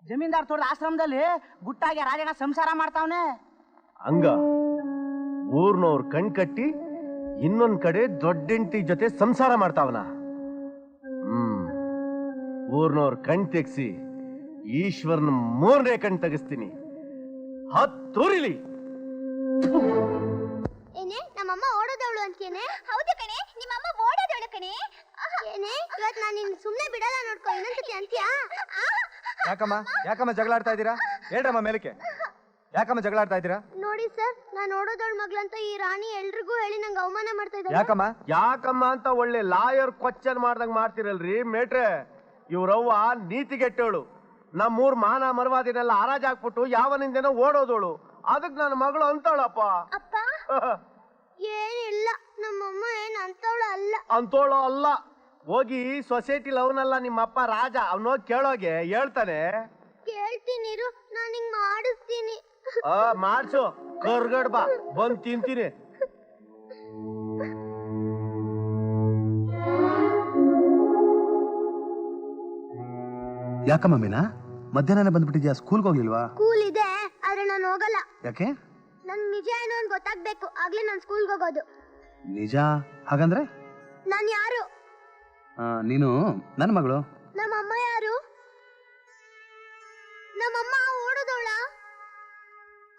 ಜಮೀನ್ದಾರ್ ತೋಟದ ಆಶ್ರಮದಲ್ಲಿ ಗುಟ್ಟಾಗಿ ರಾಜಣ್ಣ ಸಂಸಾರ ಮಾಡ್ತಾವನೆ. ಹಂಗ ಊರ್ನವ್ರ ಕಣ್ ಕಟ್ಟಿ ಇನ್ನೊಂದ್ ಕಡೆ ದೊಡ್ಡೆಂಟಿ ಜೊತೆ ಸಂಸಾರ ಮಾಡ್ತಾವನ. ಊರ್ನವ್ರ ಕಣ್ ತೆಗ್ಸಿ ಈಶ್ವರನ 3ನೇ ಕಣ್ ತೆಗಿಸ್ತೀನಿ. ಹತ್ತೂರಿಲಿ ಏನೇ ನಮ್ಮಮ್ಮ ಓಡೋದವಳು ಅಂತೇನೆ? ಹೌದು ಕಣೆ, ನಿಮ್ಮಮ್ಮ ಓಡೋದವಳು ಕಣೆ. ಏನೇ ಇವತ್ತು ನಾನು ನಿನ್ನ ಸುಮ್ಮನೆ ಬಿಡಲ್ಲ, ನೋಡ್ಕೊ ಇನ್ನೊಂದ್ಸತಿ ಅಂತ್ಯಾ. ಯಾಕಮ್ಮ ಜಗಳಾಡ್ತಾ ಇದ್ದೀರಾ? ಹೇಳ್ರಮ್ಮ ಮೇಲಕ್ಕೆ. ಯಾಕಮ್ಮ ಜಗಳಾಡ್ತಾ ಇದ್ದೀರಾ? ನೋಡಿ ಸರ್, ನಾನು ಓಡೋದವಳ ಮಗಳಂತ ಈ ರಾಣಿ ಎಲ್ರಿಗೂ ಹೇಳಿ ನಂಗೆ ಅವಮಾನ ಮಾಡ್ತಾ ಇದ್ದಾರೆ. ಯಾಕಮ್ಮ ಅಂತ ಒಳ್ಳೆ ಲಾಯರ್ ಕ್ವಶನ್ ಮಾಡ್ದಂಗ್ ಮಾಡ್ತಿರಲ್ರಿ ಮೇಟ್ರೆ. ಇವ್ರವ್ವ ನೀತಿಗೆಟ್ಟವಳು. ನಮ್ಮೂರ್ ಮಾನ ಮರವಾದಿನೆಲ್ಲ ಹರಾಜಾಕ್ಬಿಟ್ಟು ಯಾವನಿಂದನೋ ಓಡೋದವಳು. ಅದಕ್ ನನ್ನ ಮಗಳು ಅಂತವಳಪ್ಪ. ಅಪ್ಪ ಏನಿಲ್ಲ, ನಮ್ಮಮ್ಮ ಏನ್ ಅಂತೋಳು ಅಲ್ಲ. ಹೋಗಿ ಸೊಸೈಟಿಲಿ ಅವನಲ್ಲ ನಿಮ್ಮಪ್ಪ ರಾಜ, ಅವನೋಗಿ ಕೇಳೋಗೆ ಹೇಳ್ತಾನೆ. ಕೇಳ್ತೀನಿರು, ನಾನು ಹಿಂಗ್ ಮಾಡಿಸ್ತೀನಿ. ಮಾಡ್ಸು, ಕರ್ಗಡ್ ಬಾ, ಬಂದ್ ತಿಂತೀನಿ. ಯಾಕಮ್ಮ ಮೀನಾ ಮಧ್ಯಾಹ್ನ ಬಂದ್ಬಿಟ್ಟಿದ್ಯಾ? ಸ್ಕೂಲ್ಗೆ ಹೋಗ್ಲಿಲ್ವಾ? ಸ್ಕೂಲ್ ಇದೆ, ಆದ್ರೆ ನಾನು ಹೋಗಲ್ಲ. ಯಾಕೆ? ನನ್ ನಿಜ ಏನು ಅಂತ ಗೊತ್ತಾಗ್ಬೇಕು, ಆಗ್ಲೇ ನಾನು ಸ್ಕೂಲ್ಗೆ ಹೋಗೋದು. ನಿಜ? ಹಾಗಂದ್ರೆ ನಾನು ಯಾರು? ನೀನು ನನ್ನ ಮಗಳು. ನಮ್ಮಮ್ಮ ಯಾರು? ನಮ್ಮಮ್ಮ ಓಡೋದವಳ?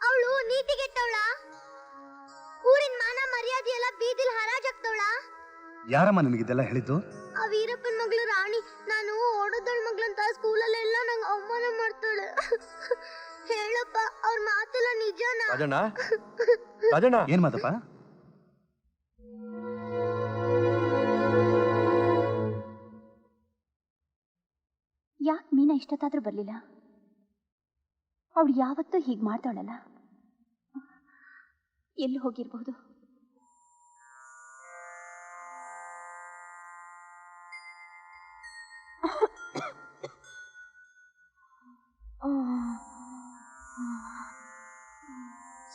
ಅವಳು ನೀತಿಗೆಟ್ಟವಳ? ಊರಿನ ಮಾನ ಮರ್ಯಾದೆ ಎಲ್ಲ ಬೀದಿಲ್ ಹರಾಜಾಕ್ತವಳ? ಯಾರಮ್ಮ ನಿನಗಿದೆಲ್ಲ ಹೇಳಿದ್ದು? ಆ ವೀರಪ್ಪನ ಮಗಳು ರಾಣಿ. ನಾನು ಓಡೋದವಳ ಮಗಳಂತ ಸ್ಕೂಲಲ್ಲೆಲ್ಲ ನಂಗೆ ಅವಮಾನ ಮಾಡ್ತಾಳೆ. ಹೇಳಪ್ಪ, ಅವ್ರ ಮಾತೆಲ್ಲ ನಿಜನಾ? ರಾಜಣ್ಣ ಏನ್ ಮಾತಪ್ಪ? ಯಾಕೆ ಮೀನಾ ಇಷ್ಟೊತ್ತಾದ್ರೂ ಬರ್ಲಿಲ್ಲ? ಅವಳು ಯಾವತ್ತೂ ಹೀಗೆ ಮಾಡ್ತಾಳಲ್ಲ, ಎಲ್ಲಿ ಹೋಗಿರ್ಬಹುದು?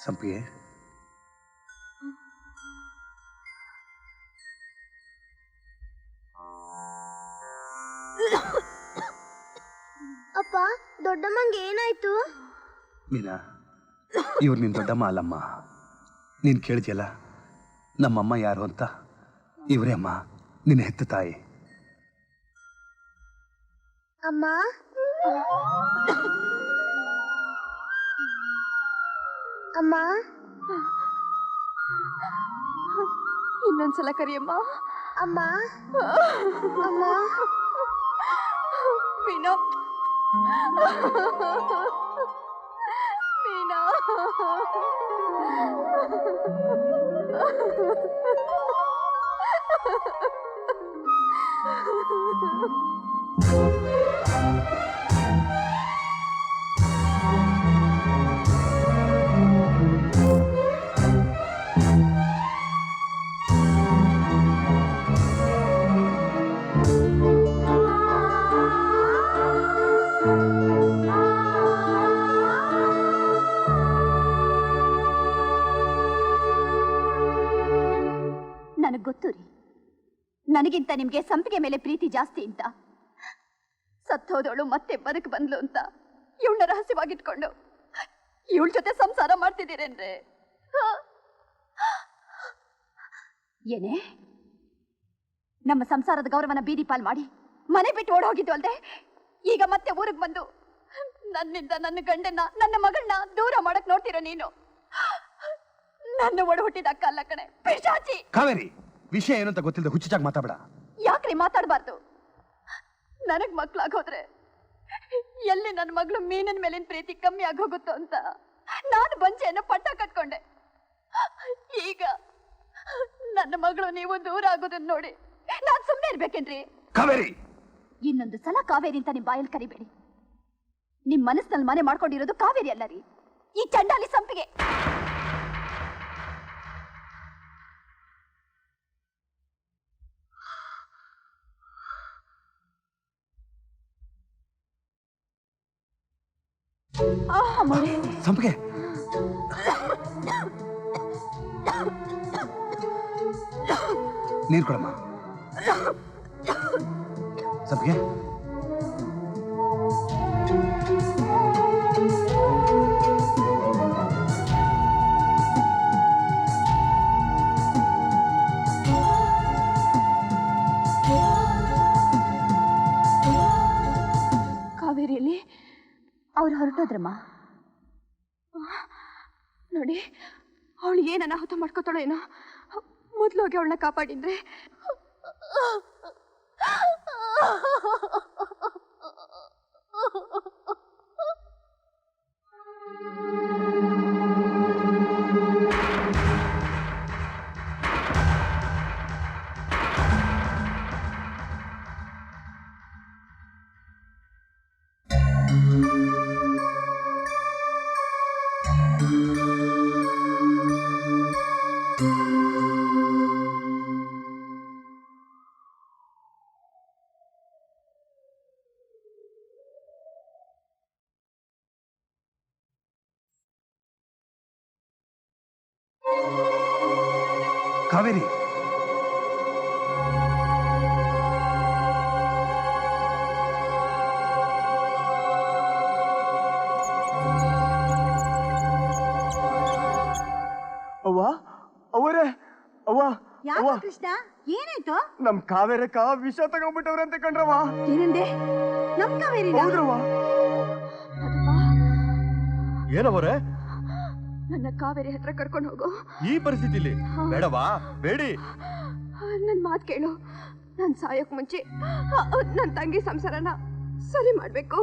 ಸಂಪಿಗೆ, ಅಪ್ಪ, ದೊಡ್ಡಮ್ಮಂಗೆ ಏನಾಯ್ತು? ಮೀನಾ, ಇವ್ರು ನಿನ್ ದೊಡ್ಡಮ್ಮ ಅಲ್ಲಮ್ಮ. ನೀನ್ ಕೇಳಿದ್ಯಲ್ಲ ನಮ್ಮಮ್ಮ ಯಾರು ಅಂತ? ಇವರೇ ಅಮ್ಮ, ನಿನ್ನ ಹೆತ್ತ ತಾಯಿ. ಅಮ್ಮ, ಅಮ್ಮ, ಇನ್ನೊಂದ್ಸಲ ಕರಿಯಮ್ಮ. ಅಮ್ಮ, ಅಮ್ಮ, ಮೀನಾ, ಮೀನಾ. ನನಗೆ ಗೊತ್ತು ರೀ, ನನಗಿಂತ ನಿಮ್ಗೆ ಸಂಪಿಗೆ ಮೇಲೆ ಪ್ರೀತಿ ಜಾಸ್ತಿ ಅಂತ. ಸತ್ತೋದವಳು ಮತ್ತೆ ಬದುಕು ಬಂದ್ಲು ಅಂತ ಇವಳನ್ನ ರಹಸ್ಯವಾಗಿಟ್ಕೊಂಡು ಇವಳ ಜೊತೆ ಸಂಸಾರ ಮಾಡ್ತಿದ್ದೀರೇನ್ರೆ? ಏನೇ, ನಮ್ಮ ಸಂಸಾರದ ಗೌರವನ ಬೀದಿ ಪಾಲ್ ಮಾಡಿ ಮನೆ ಬಿಟ್ಟು ಓಡ್ ಹೋಗಿದ್ದು ಅಲ್ದೆ, ಈಗ ಮತ್ತೆ ಊರಿಗೆ ಬಂದು ನನ್ನಿಂದ ನನ್ನ ಗಂಡನ್ನ, ನನ್ನ ಮಗಳನ್ನ ದೂರ ಮಾಡಕ್ ನೋಡ್ತೀರ ನೀನು? ನನ್ನ ಒಡ ಹುಟ್ಟಿದ ಅಕ್ಕ ಅಲ್ಲ ಕಣೆ, ಪಿಶಾಚಿ. ಕಾವೇರಿ, ವಿಷಯ ಏನು ಅಂತ ಗೊತ್ತಿಲ್ಲದೆ ಹುಚ್ಚಾಗಿ ಮಾತಾಡ. ಯಾಕ್ರಿ ಮಾತಾಡಬಾರ್ದು? ನನಗ್ ಮಕ್ಳಾಗೋದ್ರೆ ಎಲ್ಲಿ ನನ್ನ ಮಗಳು ಮೀನಿನ ಮೇಲಿನ ಪ್ರೀತಿ ಕಮ್ಮಿ ಆಗೋಗುತ್ತೋ ಅಂತ ನಾನು ಬಂಚೆಯನ್ನು ಪಟ್ಟ ಕಟ್ಕೊಂಡೆ. ಈಗ ನನ್ನ ಮಗಳು ನೀವು ದೂರ ಆಗೋದನ್ನ ನೋಡಿ ನಾನ್ ಸುಮ್ಮನೆ ಇರ್ಬೇಕೇನ್ರಿ? ಕಾವೇರಿ, ಇನ್ನೊಂದು ಸಲ ಕಾವೇರಿ ಅಂತ ನಿಮ್ ಬಾಯಲ್ಲಿ ಕರಿಬೇಡಿ. ನಿಮ್ ಮನಸ್ಸಿನಲ್ಲಿ ಮನೆ ಮಾಡ್ಕೊಂಡಿರೋದು ಕಾವೇರಿ ಅಲ್ಲ ರೀ, ಈ ಚಂಡಾಲಿ ಸಂಪಿಗೆ. ಸಂಪಿಗೆ, ನೀರು ಕೊಡಮ್ಮ. ಸಂಪಿಗೆ, ಕಾವೇರಿ ಅವ್ರು ಹೊರಟೋದ್ರಮ್ಮ. ನೋಡಿ, ಅವಳು ಏನು ಅನಾಹುತ ಮಾಡ್ಕೋತಾಳೋ ಏನೋ. ಮೊದಲು ಹೋಗಿ ಅವಳನ್ನ ಕಾಪಾಡಿದ್ರೆ. ಕಾವೇರಿ, ಅವ್ವ, ಅವರೇ, ಅವ್ವ, ಅವ್ವ, ಕೃಷ್ಣ, ಏನಾಯ್ತು? ನಮ್ ಕಾವೇರಕ್ಕ ವಿಷ ತಗೊಂಡ್ಬಿಟ್ಟವ್ರಂತೆ ಕಣ್ರವ್ವ. ಏನಂದೆ? ನಮ್ ಕಾವೇರಿ ಹೌದ್ರವ್ವ. ಏನವರೇ? ನನ್ನ ಕಾವೇರಿ ಹತ್ರ ಕರ್ಕೊಂಡು ಹೋಗು. ಈ ಪರಿಸ್ಥಿತಿಲಿ ಬೇಡವಾ? ಬೇಡಿ. ನನ್ ಮಾತ್ ಕೇಳು. ನಾನ್ ಸಾಯೋಕ್ ಮುಂಚೆ ನನ್ ತಂಗಿ ಸಂಸಾರನ ಸರಿ ಮಾಡ್ಬೇಕು.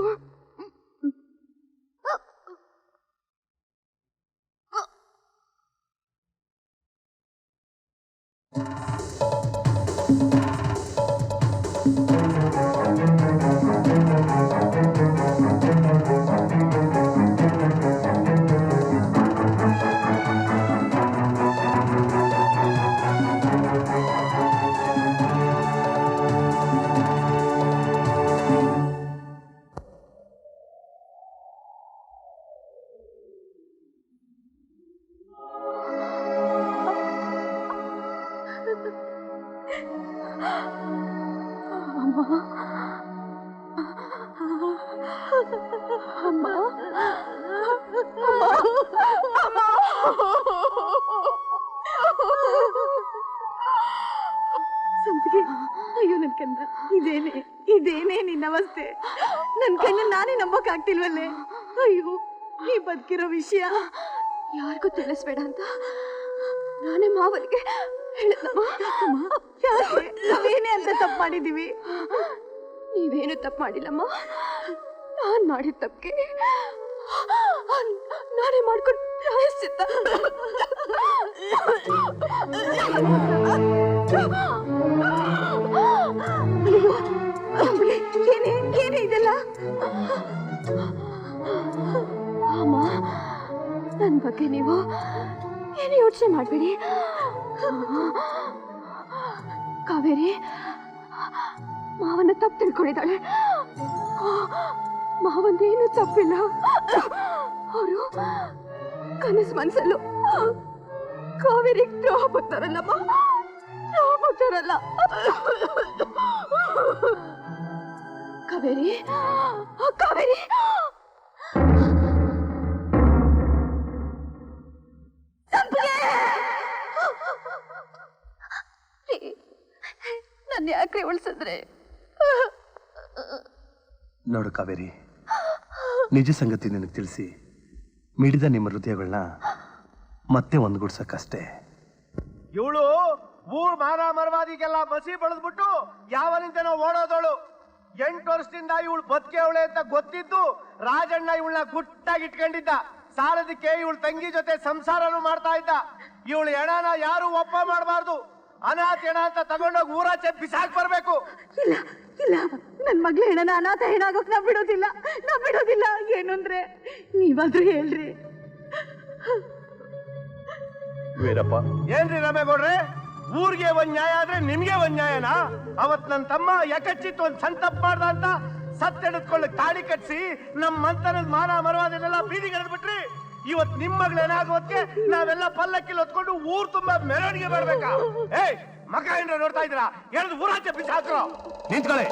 ಸಂಪಿಗೆ, ಅಯ್ಯೋ ನನ್ ಕಂದ, ಇದೇನೇ ನಿನ್ನ ಅವಸ್ಥೆ? ನನ್ ಕಣ್ಣ ನಾನೇ ನಂಬಕ್ ಆಗ್ತಿಲ್ವಲ್ಲೇ. ಅಯ್ಯೋ, ನೀ ಬದುಕಿರೋ ವಿಷಯ ಯಾರಿಗೂ ತಿಳಿಸ್ಬೇಡ ಅಂತ ನಾನೇ ಮಾವನಿಗೆ ಹೇಳಿದಮ್ಮ. ನಾವೇನೇ ಅಂತ ತಪ್ಪು ಮಾಡಿದೀವಿ? ನೀವೇನು ತಪ್ಪು ಮಾಡಿಲ್ಲಮ್ಮ. ನಾನ್ ಮಾಡಿದ ತಪ್ಪಿಗೆ ನಾನೇ ಮಾಡ್ಕೊಂಡು ಪ್ರಾಯಶ್ಚಿತ್ತ. ಏನೇ ಇದೆಲ್ಲ? ಅಮ್ಮ, ನನ್ ಬಗ್ಗೆ ನೀವು ಏನು ಯೋಚನೆ ಮಾಡ್ಬೇಡಿ. ಕಾವೇರಿ ಮಾವನ ತಪ್ಪು ತಿಳ್ಕೊಂಡಿದ್ದಾಳೆ. ಮಾವಂದೇನು ತಪ್ಪಿಲ್ಲ. ಅವರು ಕನಸು ಮನ್ಸಲ್ಲೂ ಕಾವೇರಿ ದ್ರೋಹ ಬರ್ತಾರಲ್ಲಮ್ಮ, ದ್ರೋಹ ಬರ್ತಾರಲ್ಲ. ಕಾವೇರಿ, ಕಾವೇರಿ, ನನ್ನ ಯಾಕ್ರಿ ಉಳಿಸಿದ್ರೆ? ನೋಡು ಕಾವೇರಿ, ನಿಜ ಸಂಗತಿ ನಿನಗೆ ತಿಳಿಸಿ ಮಿಡಿದ ನಿಮ್ಮ ಹೃದಯಗಳನ್ನ ಮತ್ತೆ ಒಂದುಗೂಡ್ಸಕ್ಕಷ್ಟೇ. ಇವಳು ಊರ್ ಮಾನ ಮರವಾದಿಗೆಲ್ಲ ಮಸಿ ಬೆಳೆದ್ಬಿಟ್ಟು ಯಾವನಿಂದನೋ ಓಡೋದವಳು. 8 ವರ್ಷದಿಂದ ಇವಳು ಬದುಕೆವಳೆ ಅಂತ ಗೊತ್ತಿದ್ದು ರಾಜಣ್ಣ ಇವಳನ್ನ ಗುಟ್ಟಾಗಿ ಇಟ್ಕೊಂಡಿದ್ದ. ಸಾಲದಕ್ಕೆ ಇವಳು ತಂಗಿ ಜೊತೆ ಸಂಸಾರನು ಮಾಡ್ತಾ ಇದ್ದ. ಇವಳು ಹೆಣನ ಯಾರು ಒಪ್ಪ ಮಾಡಬಾರ್ದು. ಅನಾಥ ಹೆಣ ಅಂತ ತಗೊಂಡೋಗಿ ಊರಾಚೆ ಬಿಸಾಕ್ ಬರ್ಬೇಕು. ಇಲ್ಲ ಇಲ್ಲ, ನನ್ ಮಗ್ಳ ಹೆಣನ ಅನಾಥ ಹೆಣಾಗೋಕ್ ನಾ ಬಿಡೋದಿಲ್ಲ. ಏನು ಅಂದ್ರೆ ನೀವಾದ್ರೂ ಹೇಳ್ರಿ. ವೀರಪ್ಪ, ಏನ್ರಿ ರಮೇಗೌಡ್ರೆ, ಊರಿಗೆ ಒಂದ್ ನ್ಯಾಯ ಆದ್ರೆ ನಿಮ್ಗೆ ಒಂದ್ ನ್ಯಾಯನಾ? ಅವತ್ ನನ್ ತಮ್ಮ ಯಾಕಚ್ಚಿತ್ತು ಒಂದ್ ಸಣ್ಣ ತಪ್ಪು ಮಾಡ್ದ ಅಂತ ಸತ್ತೆಡೆದ್ಕೊಳ್ಳಿ ತಾಳಿ ಕಟ್ಸಿ ನಮ್ ಮಂತನದ ಮಾನ ಮರವಾದನ್ನೆಲ್ಲ ಬೀದಿಗೆ ಎಳೆದ್ಬಿಟ್ರಿ. ಇವತ್ ನಿಮ್ ಮಗಳು ಏನಾಗೋದಕ್ಕೆ ನಾವೆಲ್ಲ ಪಲ್ಲಕ್ಕಿಲ್ ಹೊತ್ಕೊಂಡು ಊರ್ ತುಂಬಾ ಮೆರವಣಿಗೆ ಬರ್ಬೇಕಾ? ಏಯ್, ಮಗ ಏನ್ರ ನೋಡ್ತಾ ಇದ್ದೀರಾ? ಎಳೆದು ಊರಾಚೆ ಬಿಸಾಕ್ರು. ನಿಂತ್ಕೊಳ್ಳಿ.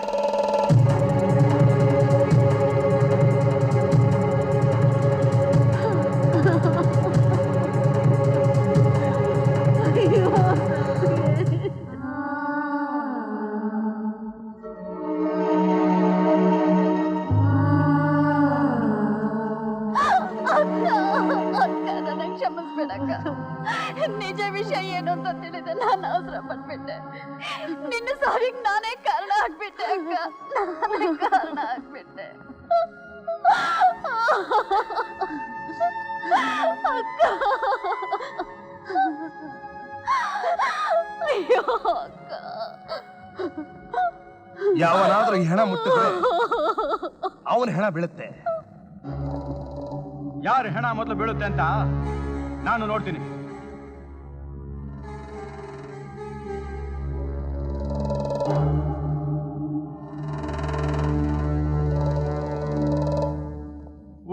ನಿಜ ವಿಷಯ ಏನು ಅಂತ ತಿಳಿದೆ ನಾನು ಅವಸರ ಪಟ್ಬಿಟ್ಟೆ. ನಿನ್ನ ಸಾವಿಗೆ ನಾನೇ ಕಾರಣ ಆಗ್ಬಿಟ್ಟೆ ಅಕ್ಕ, ನಾನೇ ಕಾರಣ ಆಗ್ಬಿಟ್ಟೆ ಅಕ್ಕ. ಅಯ್ಯೋ ಅಕ್ಕ. ಯಾವನಾದ್ರೂ ಈ ಹೆಣ ಮುಟ್ಟಿದ್ರೆ ಅವನ ಹೆಣ ಬೀಳುತ್ತೆ. ಯಾರು ಹೆಣ ಮೊದಲು ಬೀಳುತ್ತೆ ಅಂತ ನಾನು ನೋಡ್ತೀನಿ.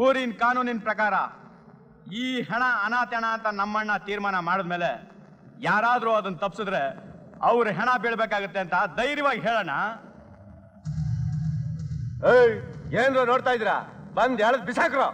ಊರಿನ ಕಾನೂನಿನ ಪ್ರಕಾರ ಈ ಹೆಣ ಅನಾಥೆಣ ಅಂತ ನಮ್ಮಣ್ಣ ತೀರ್ಮಾನ ಮಾಡಿದ್ಮೇಲೆ ಯಾರಾದ್ರೂ ಅದನ್ನ ತಪ್ಪಿಸಿದ್ರೆ ಅವ್ರ ಹೆಣ ಬೀಳ್ಬೇಕಾಗತ್ತೆ ಅಂತ ಧೈರ್ಯವಾಗಿ ಹೇಳೋಣ. ಏಯ್ ಏನ್ರ ನೋಡ್ತಾ ಇದ್ದೀರಾ? ಬಂದ್ ಎಳದ್ ಬಿಸಾಕ್ರೋ.